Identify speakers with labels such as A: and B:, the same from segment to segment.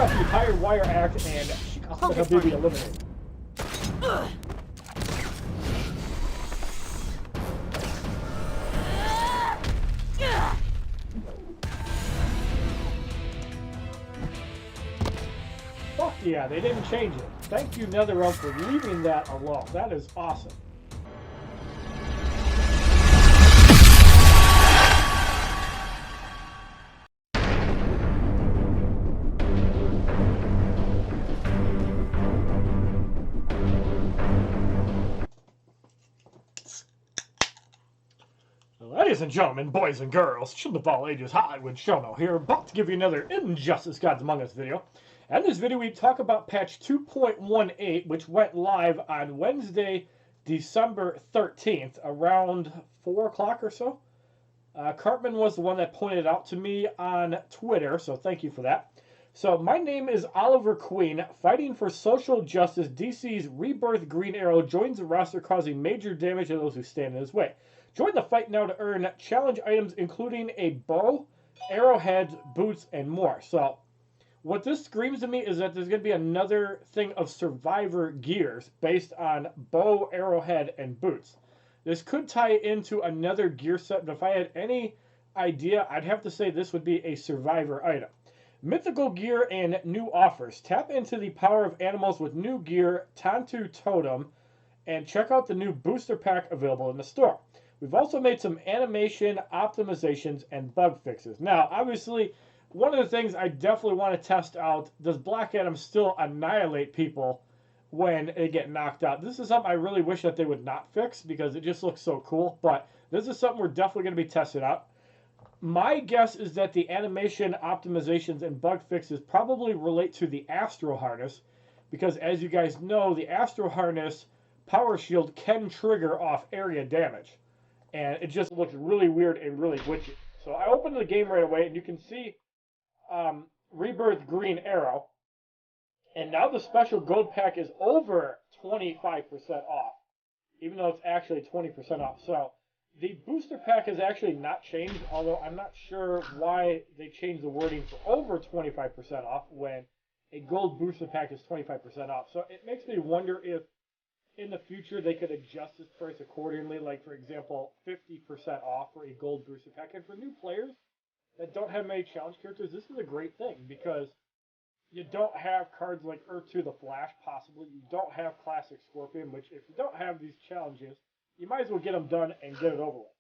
A: got the higher wire act, and she got the baby eliminated. Fuck yeah, they didn't change it. Thank you, NetherRealm, for leaving that alone. That is awesome. Ladies and gentlemen, boys and girls, children of all ages, HollywoodShono here, about to give you another Injustice Gods Among Us video. And in this video, we talk about patch 2.18, which went live on Wednesday, December 13th, around 4 o'clock or so. Cartman was the one that pointed it out to me on Twitter, so thank you for that. So, my name is Oliver Queen. Fighting for social justice, DC's Rebirth Green Arrow joins the roster, causing major damage to those who stand in his way. Join the fight now to earn challenge items including a bow, arrowheads, boots, and more. So, what this screams to me is that there's going to be another thing of survivor gears based on bow, arrowhead, and boots. This could tie into another gear set, but if I had any idea, I'd have to say this would be a survivor item. Mythical gear and new offers. Tap into the power of animals with new gear, Tantu Totem, and check out the new booster pack available in the store. We've also made some animation optimizations and bug fixes. Now, obviously, one of the things I definitely want to test out, does Black Adam still annihilate people when they get knocked out? This is something I really wish that they would not fix because it just looks so cool, but this is something we're definitely going to be testing out. My guess is that the animation optimizations and bug fixes probably relate to the Astro Harness because, as you guys know, the Astro Harness power shield can trigger off area damage. And it just looks really weird and really witchy. So I opened the game right away, and you can see Rebirth Green Arrow. And now the special gold pack is over 25% off, even though it's actually 20% off. So the booster pack has actually not changed, although I'm not sure why they changed the wording for over 25% off when a gold booster pack is 25% off. So it makes me wonder if in the future they could adjust this price accordingly, like for example 50% off for a gold booster pack. And for new players that don't have many challenge characters, this is a great thing because you don't have cards like Earth 2 the Flash, possibly. You don't have Classic Scorpion, which if you don't have these challenges, you might as well get them done and get it over with.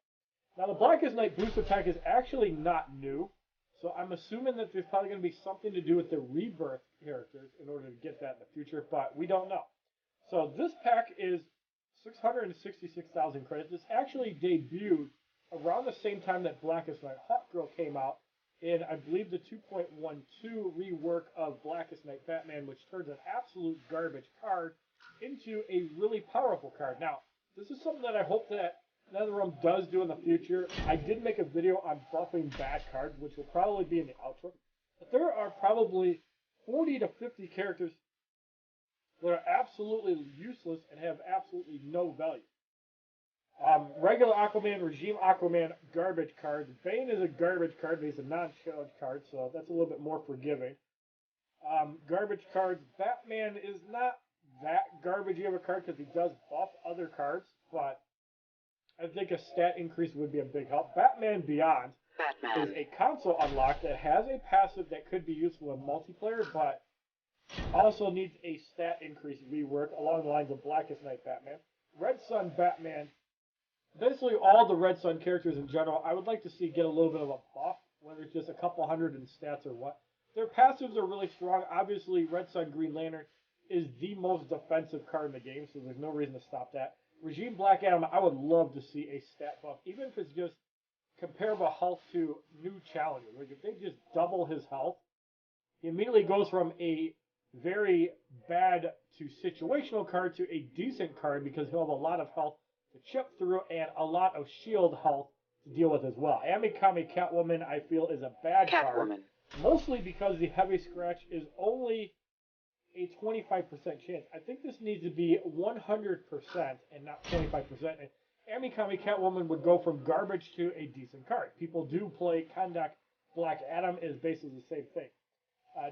A: Now the Blackest Night booster pack is actually not new, so I'm assuming that there's probably going to be something to do with the Rebirth characters in order to get that in the future, but we don't know. So this pack is 666,000 credits. This actually debuted around the same time that Blackest Night Hawkgirl came out in, I believe, the 2.12 rework of Blackest Night Batman, which turns an absolute garbage card into a really powerful card. Now, this is something that I hope that NetherRealm does do in the future. I did make a video on buffing bad cards, which will probably be in the outro. But there are probably 40 to 50 characters that are absolutely useless and have absolutely no value. Regular Aquaman, Regime Aquaman, garbage cards. Bane is a garbage card, but he's a non-challenge card, so that's a little bit more forgiving. Garbage cards. Batman is not that garbagey of a card because he does buff other cards, but I think a stat increase would be a big help. Batman Beyond is a console unlock that has a passive that could be useful in multiplayer, but also needs a stat increase rework along the lines of Blackest Night Batman. Red Sun Batman. Basically all the Red Sun characters in general, I would like to see get a little bit of a buff, whether it's just a couple hundred in stats or what. Their passives are really strong. Obviously, Red Sun Green Lantern is the most defensive card in the game, so there's no reason to stop that. Regime Black Adam, I would love to see a stat buff, even if it's just comparable health to new challenges. Like if they just double his health, he immediately goes from a very bad to situational card to a decent card because he'll have a lot of health to chip through and a lot of shield health to deal with as well. Amikami Catwoman, I feel, is a bad card. Mostly because the heavy scratch is only a 25% chance. I think this needs to be 100% and not 25%. And Amikami Catwoman would go from garbage to a decent card. People do play Kondak Black Adam is basically the same thing.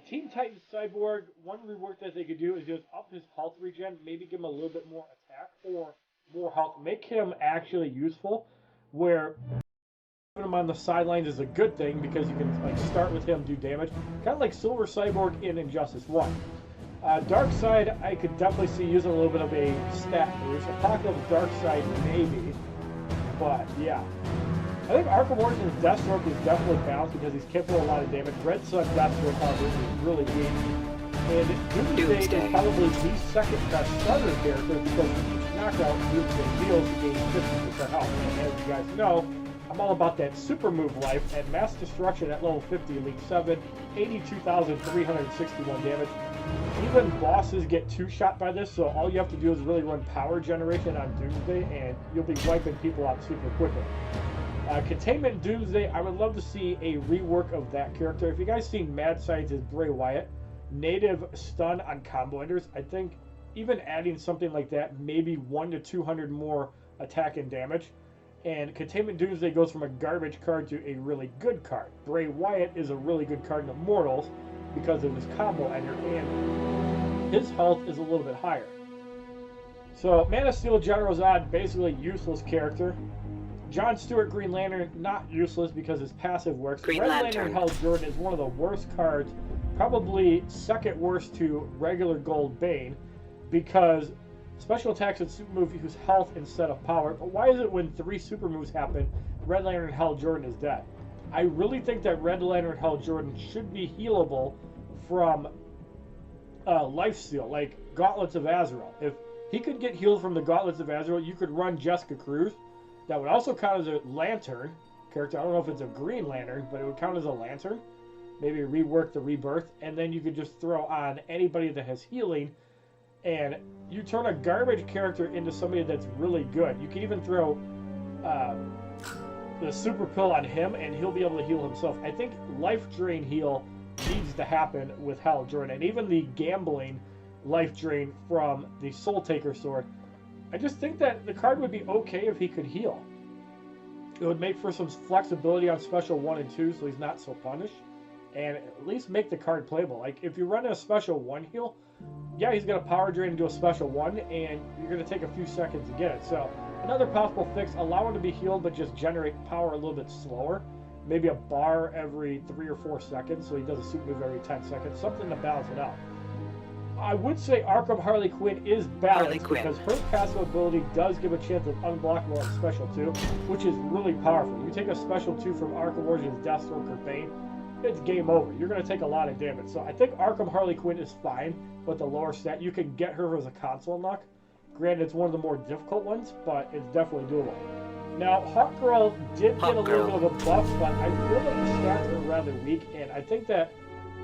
A: Teen Titans Cyborg, one rework that they could do is just up his health regen, maybe give him a little bit more attack or more health, make him actually useful, where having him on the sidelines is a good thing because you can like start with him, do damage, kind of like Silver Cyborg in Injustice 1. Darkseid, I could definitely see using a little bit of a stat boost. Apocalypse Darkseid, maybe, but yeah. I think Arkham Origins Deathstroke is definitely balanced because he's capable of a lot of damage. Red Sun Deathstroke, however, is really weak. And Doomsday is probably the second best starter character because each knockout Doomsday deals to gain 50% health. And as you guys know, I'm all about that super move life, and Mass Destruction at level 50, Elite 7, 82,361 damage. Even bosses get two-shot by this, so all you have to do is really run power generation on Doomsday, and you'll be wiping people out super quickly. Containment Doomsday, I would love to see a rework of that character. If you guys seen Mad Scientist Bray Wyatt, native stun on combo enders, I think even adding something like that, maybe 1 to 200 more attack and damage. And Containment Doomsday goes from a garbage card to a really good card. Bray Wyatt is a really good card in Immortals because of his combo ender, and his health is a little bit higher. So, Man of Steel General Zod, basically useless character. John Stewart Green Lantern, not useless because his passive works. Red Lantern Hal Jordan is one of the worst cards, probably second worst to regular Gold Bane, because special attacks and super moves use health instead of power. But why is it when 3 super moves happen, Red Lantern Hal Jordan is dead? I really think that Red Lantern Hal Jordan should be healable from Lifesteal, like Gauntlets of Azrael. If he could get healed from the Gauntlets of Azrael, you could run Jessica Cruz. That would also count as a Lantern character. I don't know if it's a Green Lantern, but it would count as a Lantern. Maybe rework the Rebirth, and then you could just throw on anybody that has healing, and you turn a garbage character into somebody that's really good. You can even throw the Super Pill on him, and he'll be able to heal himself. I think Life Drain heal needs to happen with Hal Jordan, and even the Gambling Life Drain from the Soul Taker sword. I just think that the card would be okay if he could heal. It would make for some flexibility on special 1 and 2 so he's not so punished. And at least make the card playable. Like, if you run a special 1 heal, yeah, he's going to power drain into a special 1, and you're going to take a few seconds to get it. So, another possible fix, allow him to be healed, but just generate power a little bit slower. Maybe a bar every 3 or 4 seconds, so he does a super move every 10 seconds. Something to balance it out. I would say Arkham Harley Quinn is balanced because her passive ability does give a chance of unblockable on Special 2, which is really powerful. You take a Special 2 from Arkham Origins Deathstroke or Bane, it's game over. You're going to take a lot of damage. So I think Arkham Harley Quinn is fine with the lower stat. You can get her as a console unlock. Granted, it's one of the more difficult ones, but it's definitely doable. Now, Hawkgirl did get a little bit of a buff, but I feel that the stats are rather weak, and I think that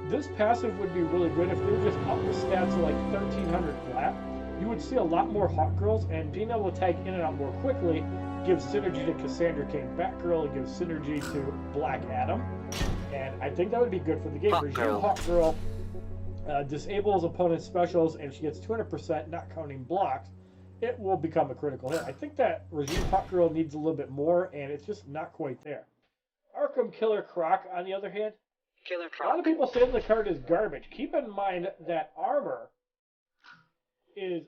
A: this passive would be really good if they were just up the stats to like 1300 flat. You would see a lot more Hawkgirls, and being able to tag in and out more quickly gives synergy to Cassandra Cain Batgirl, it gives synergy to Black Adam, and I think that would be good for the game. Regime Hawkgirl disables opponent's specials, and she gets 200%, not counting blocks. It will become a critical hit. I think that Regime Hawkgirl needs a little bit more, and it's just not quite there. Arkham Killer Croc, on the other hand, a lot of people say the card is garbage. Keep in mind that armor is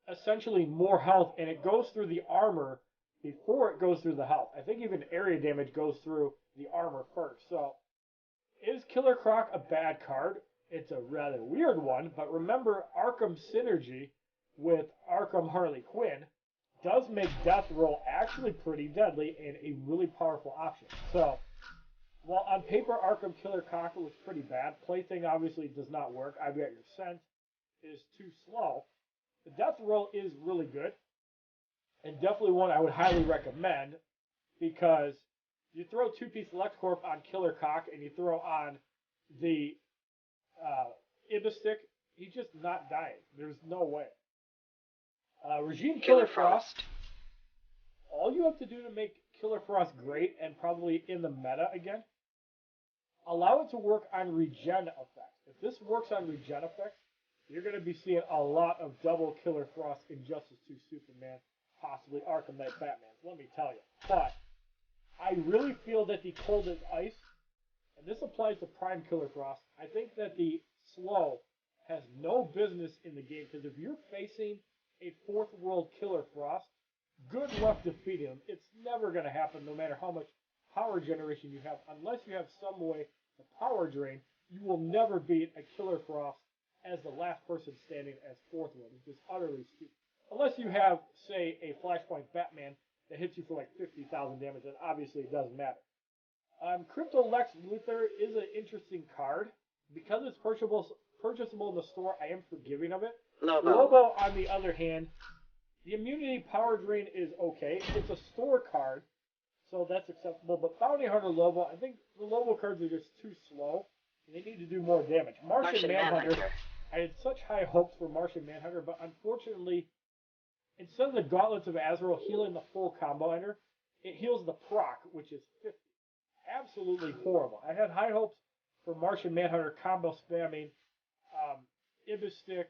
A: essentially more health, and it goes through the armor before it goes through the health. I think even area damage goes through the armor first. So, is Killer Croc a bad card? It's a rather weird one, but remember Arkham Synergy with Arkham Harley Quinn does make Death Roll actually pretty deadly and a really powerful option. So, while on paper Arkham Killer Croc was pretty bad, Plaything obviously does not work. I've got your scent is too slow. The Death Roll is really good, and definitely one I would highly recommend, because you throw 2-piece LexCorp on Killer Croc and you throw on the Ibistic, he's just not dying. There's no way. Regime Killer Frost. All you have to do to make Killer Frost great and probably in the meta again, allow it to work on regen effects. If this works on regen effects, you're going to be seeing a lot of double Killer Frost Injustice 2 Superman, possibly Arkham Knight Batman. Let me tell you. But I really feel that the Cold as Ice and this applies to Prime Killer Frost. I think that the slow has no business in the game, because if you're facing a fourth world Killer Frost, good luck defeating him. It's never going to happen, no matter how much power generation you have. Unless you have some way to power drain, you will never beat a Killer Frost as the last person standing as fourth world. It's just utterly stupid. Unless you have, say, a Flashpoint Batman that hits you for like 50,000 damage, then obviously it doesn't matter. Crypto Lex Luthor is an interesting card. Because it's purchasable in the store, I am forgiving of it. Lobo, on the other hand, the immunity power drain is okay. It's a store card, so that's acceptable. But Bounty Hunter Lobo, I think the Lobo cards are just too slow, and they need to do more damage. Martian Manhunter, I had such high hopes for Martian Manhunter, but unfortunately, instead of the Gauntlets of Azrael healing the full combo ender, it heals the proc, which is 50. Absolutely horrible. I had high hopes for Martian Manhunter combo spamming Ibistic,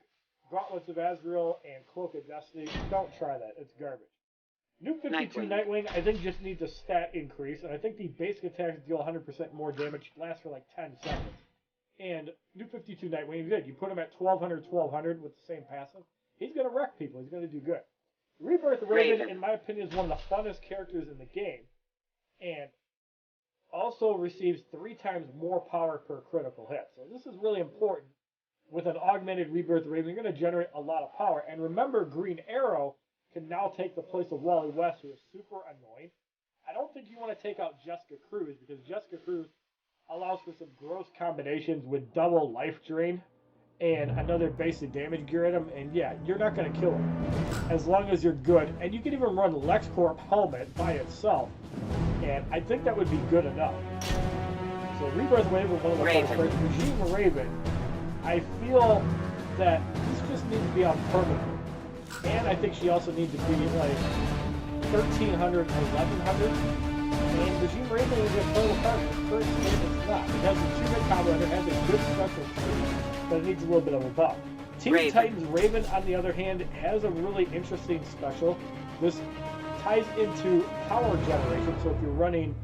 A: Gauntlets of Azrael, and Cloak of Destiny. Don't try that. It's garbage. New 52 Nightwing, I think, just needs a stat increase, and I think the basic attacks deal 100% more damage, last for like 10 seconds. And New 52 Nightwing is good. You put him at 1200 with the same passive, he's going to wreck people. He's going to do good. Rebirth Raven, in my opinion, is one of the funnest characters in the game, and also receives 3 times more power per critical hit. So this is really important. With an augmented Rebirth Raven, you're going to generate a lot of power. And remember, Green Arrow can now take the place of Wally West, who is super annoying. I don't think you want to take out Jessica Cruz, because Jessica Cruz allows for some gross combinations with double life drain and another basic damage gear at him. And yeah, you're not going to kill him as long as you're good. And you can even run LexCorp Helmet by itself, and I think that would be good enough. So Rebirth Raven, one of the first. Regime Raven, I feel that this just needs to be on permanent. And I think she also needs to be like 1300 or 1100. And Regime Raven is a total card. First game it's not. It has a 2-hit combo and it has a good special too, but it needs a little bit of a buff. Teen Titans Raven, on the other hand, has a really interesting special. This ties into power generation, so if you're running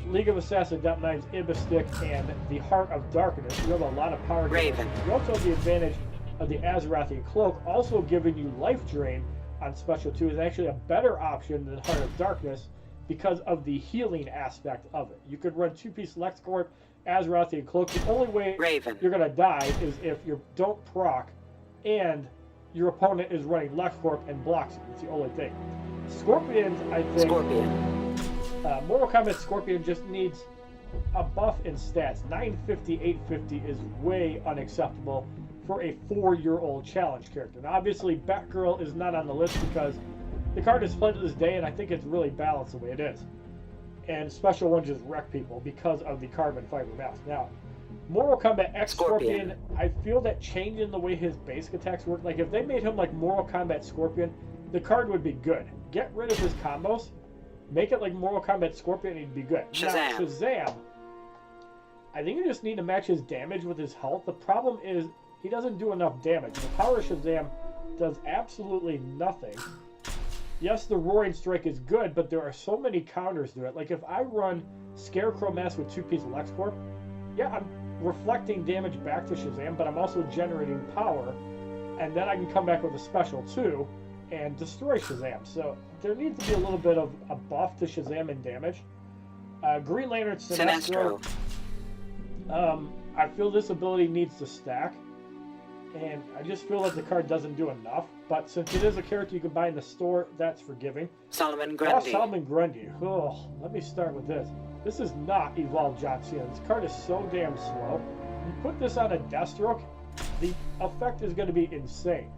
A: League of Assassin Dump Knives, Ibistic, and the Heart of Darkness, you have a lot of power generation. You also have the advantage of the Azerothian Cloak, also giving you life drain on special 2 is actually a better option than Heart of Darkness because of the healing aspect of it. You could run 2-piece LexCorp, Azerothian Cloak. The only way you're going to die is if you don't proc and your opponent is running LexCorp and blocks you. It's the only thing. Scorpions, I think... Mortal Kombat Scorpion just needs a buff in stats. 950, 850 is way unacceptable for a 4-year-old challenge character. Now, obviously, Batgirl is not on the list because the card is played to this day, and I think it's really balanced the way it is. And Special 1 just wreck people because of the carbon fiber mask. Now, Mortal Kombat X Scorpion, I feel that changing the way his basic attacks work, like if they made him like Mortal Kombat Scorpion, the card would be good. Get rid of his combos, make it like Mortal Kombat Scorpion, and he'd be good. Shazam. Now, Shazam, I think you just need to match his damage with his health. The problem is he doesn't do enough damage. The power of Shazam does absolutely nothing. Yes, the Roaring Strike is good, but there are so many counters to it. Like if I run Scarecrow Mask with 2-piece LexCorp, yeah, I'm reflecting damage back to Shazam, but I'm also generating power, and then I can come back with a special 2 and destroy Shazam. So there needs to be a little bit of a buff to Shazam in damage. Green Lantern Sinestro. I feel this ability needs to stack, and I just feel that the card doesn't do enough. But since it is a character you can buy in the store, that's forgiving.
B: Solomon Grundy.
A: Solomon Grundy. Oh, let me start with this. This is not Evolved John Cena. This card is so damn slow. You put this on a Deathstroke, the effect is going to be insane.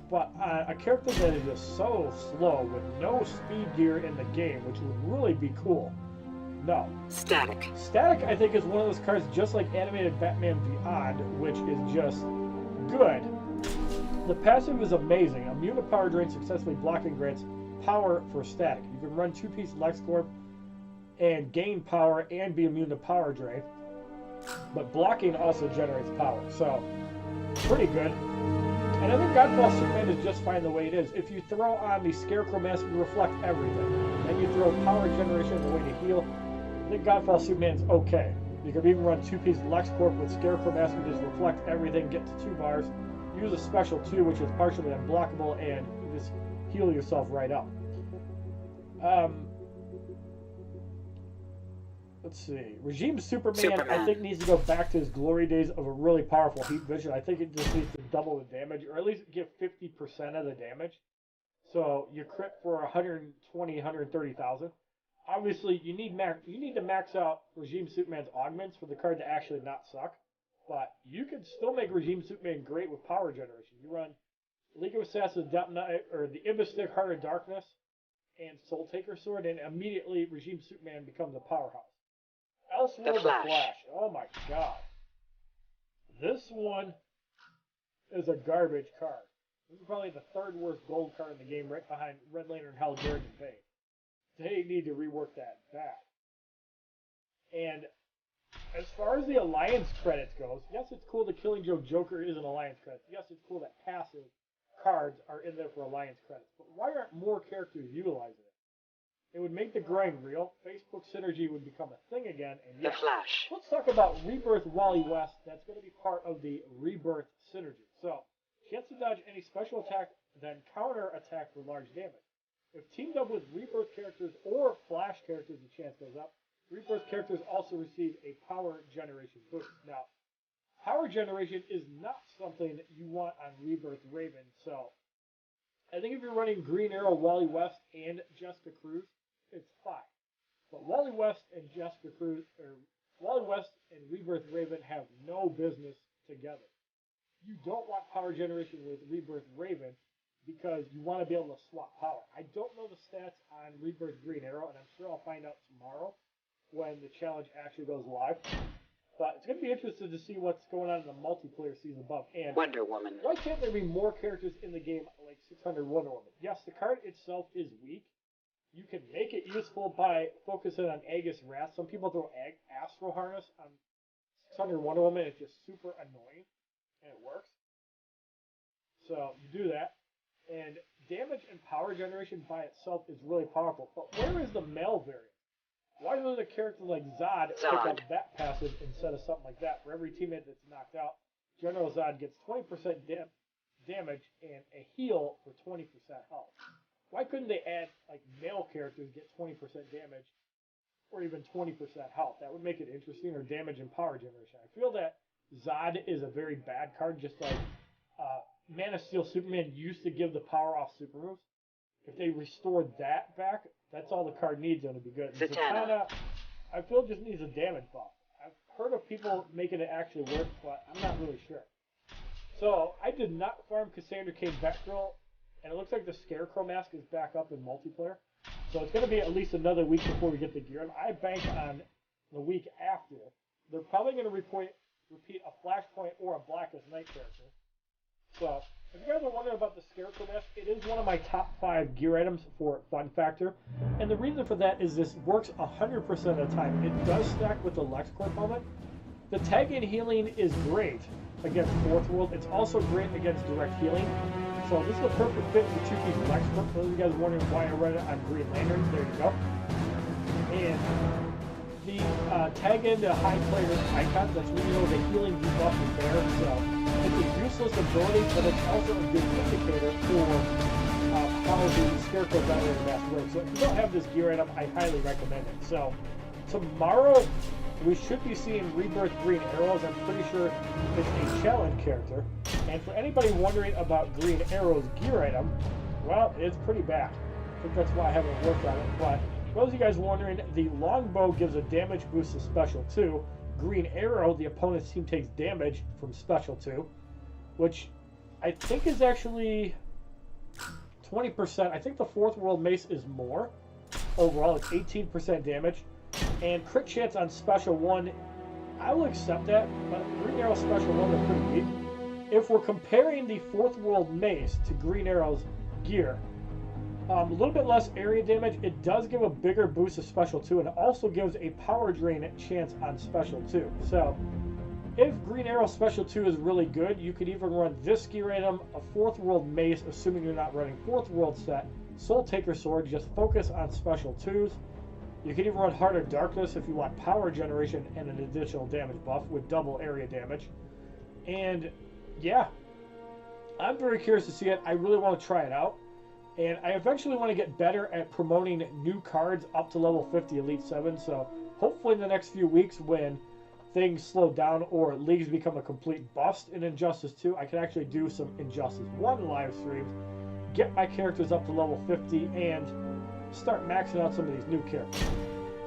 A: But a character that is just so slow with no speed gear in the game, which would really be cool. No.
B: Static.
A: Static, I think, is one of those cards just like Animated Batman Beyond, which is just good. The passive is amazing. Immune to power drain, successfully blocking grants power for static. You can run 2-piece LexCorp and gain power and be immune to power drain. But blocking also generates power. So, pretty good. And I think Godfall Superman is just fine the way it is. If you throw on the Scarecrow Mask, you reflect everything. And you throw power generation as a way to heal, I think Godfall Superman's okay. You can even run 2-piece LexCorp with Scarecrow Mask and just reflect everything, get to 2 bars. Use a special 2, which is partially unblockable, and just heal yourself right up. Let's see. Regime Superman, I think, needs to go back to his glory days of a really powerful heat vision. I think it just needs to double the damage, or at least give 50% of the damage. So you crit for 120, 130,000. Obviously, you need to max out Regime Superman's augments for the card to actually not suck. But you can still make Regime Superman great with power generation. You run League of Assassins, or the Ibis Stick, Heart of Darkness, and Soul Taker Sword, and immediately Regime Superman becomes a powerhouse. Elsewhere, the Flash. Oh my god. This one is a garbage card. This is probably the 3rd worst gold card in the game, right behind Red Lantern, Hal Jordan, and Bane. They need to rework that back. And as far as the Alliance credits goes, yes, it's cool that Killing Joke Joker is an Alliance credit. Yes, it's cool that passive cards are in there for Alliance credits. But why aren't more characters utilizing it? It would make the grind real. Facebook synergy would become a thing again. And yes,
B: the Flash.
A: Let's talk about Rebirth Wally West. That's going to be part of the Rebirth synergy. So, chance to dodge any special attack, then counter attack for large damage. If teamed up with Rebirth characters or Flash characters, the chance goes up. Rebirth characters also receive a power generation boost. Now, power generation is not something that you want on Rebirth Raven, so I think if you're running Green Arrow, Wally West, and Jessica Cruz, it's fine. But Wally West and Jessica Cruz, or Wally West and Rebirth Raven have no business together. You don't want power generation with Rebirth Raven because you want to be able to swap power. I don't know the stats on Rebirth Green Arrow, and I'm sure I'll find out tomorrow when the challenge actually goes live. But it's going to be interesting to see what's going on in the multiplayer season above. And
B: Wonder Woman.
A: Why can't there be more characters in the game like 600 Wonder Woman? Yes, the card itself is weak. You can make it useful by focusing on Agus Wrath. Some people throw Astro Harness on 600 Wonder Woman. It's just super annoying, and it works. So you do that. And damage and power generation by itself is really powerful. But where is the male variant? Why does a character like Zod pick up that passive instead of something like that? For every teammate that's knocked out, General Zod gets 20% damage and a heal for 20% health. Why couldn't they add, like, male characters get 20% damage or even 20% health? That would make it interesting, or damage and power generation. I feel that Zod is a very bad card, just like Man of Steel Superman used to give the power off Supermoves. If they restored that back, that's all the card needs, and it'll be good. Zatanna, I feel, just needs a damage buff. I've heard of people making it actually work, but I'm not really sure. So, I did not farm Cassandra Cain Batgirl, and it looks like the Scarecrow Mask is back up in multiplayer. So it's going to be at least another week before we get the gear. And I bank on the week after. They're probably going to repeat a Flashpoint or a Blackest Night character. So, if you guys are wondering about the Scarecrow Mask, it is one of my top 5 gear items for fun factor. And the reason for that is this works 100% of the time. It does stack with the LexCorp helmet. The tag-in healing is great against Fourth World. It's also great against direct healing. So this is a perfect fit for 2-piece LexCorp. For those of you guys wondering why I run it on Green Lantern, there you go. And the tag-in to high player icons, that's when you know the healing debuff is there. So it's a useless ability, but it's also a good indicator for how the Scarecrow Battery Mask works. So if you don't have this gear item, I highly recommend it. So tomorrow we should be seeing Rebirth Green Arrows. I'm pretty sure it's a challenge character. And for anybody wondering about Green Arrow's gear item, well, it's pretty bad. I think that's why I haven't worked on it. But for those of you guys wondering, the longbow gives a damage boost to Special 2. Green Arrow, the opponent's team takes damage from Special 2, which I think is actually 20%. I think the Fourth World Mace is more. Overall, it's 18% damage. And crit chance on Special 1, I will accept that, but Green Arrow Special 1 are pretty weak. If we're comparing the Fourth World Mace to Green Arrow's gear, a little bit less area damage, it does give a bigger boost to Special 2, and it also gives a power drain chance on Special 2. So, if Green Arrow Special 2 is really good, you could even run this gear item, a Fourth World Mace, assuming you're not running Fourth World set, Soul Taker Sword, just focus on Special 2s. You can even run Harder Darkness if you want power generation and an additional damage buff with double area damage. And yeah, I'm very curious to see it. I really want to try it out. And I eventually want to get better at promoting new cards up to level 50 Elite 7. So hopefully in the next few weeks when things slow down or leagues become a complete bust in Injustice 2, I can actually do some Injustice 1 live streams, get my characters up to level 50, and start maxing out some of these new characters.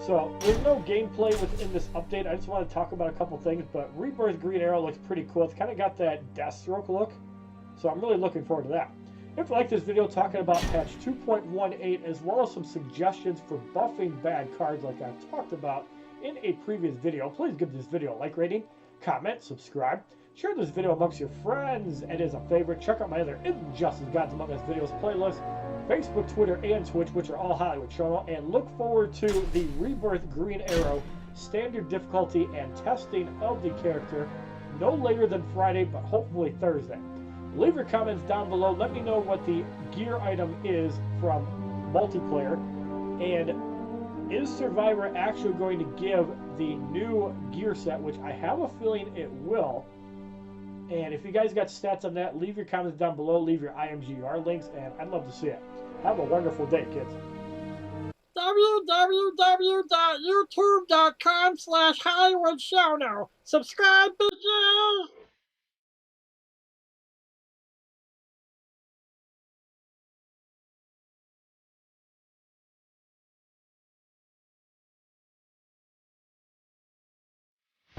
A: So there's no gameplay within this update. I just want to talk about a couple things, but Rebirth Green Arrow looks pretty cool. It's kind of got that Deathstroke look, so I'm really looking forward to that. If you like this video talking about patch 2.18 as well as some suggestions for buffing bad cards like I've talked about in a previous video, please give this video a like rating, comment, subscribe, share this video amongst your friends, and as a favorite, check out my other Injustice Gods Among Us videos playlist, Facebook, Twitter, and Twitch, which are all HollywoodShono, and look forward to the Rebirth Green Arrow standard difficulty and testing of the character no later than Friday, but hopefully Thursday. Leave your comments down below. Let me know what the gear item is from multiplayer, and is Survivor actually going to give the new gear set, which I have a feeling it will. And if you guys got stats on that, leave your comments down below, leave your IMGR links, and I'd love to see it. Have a wonderful day, kids.
B: www.youtube.com/HollywoodShono. Subscribe, bitches!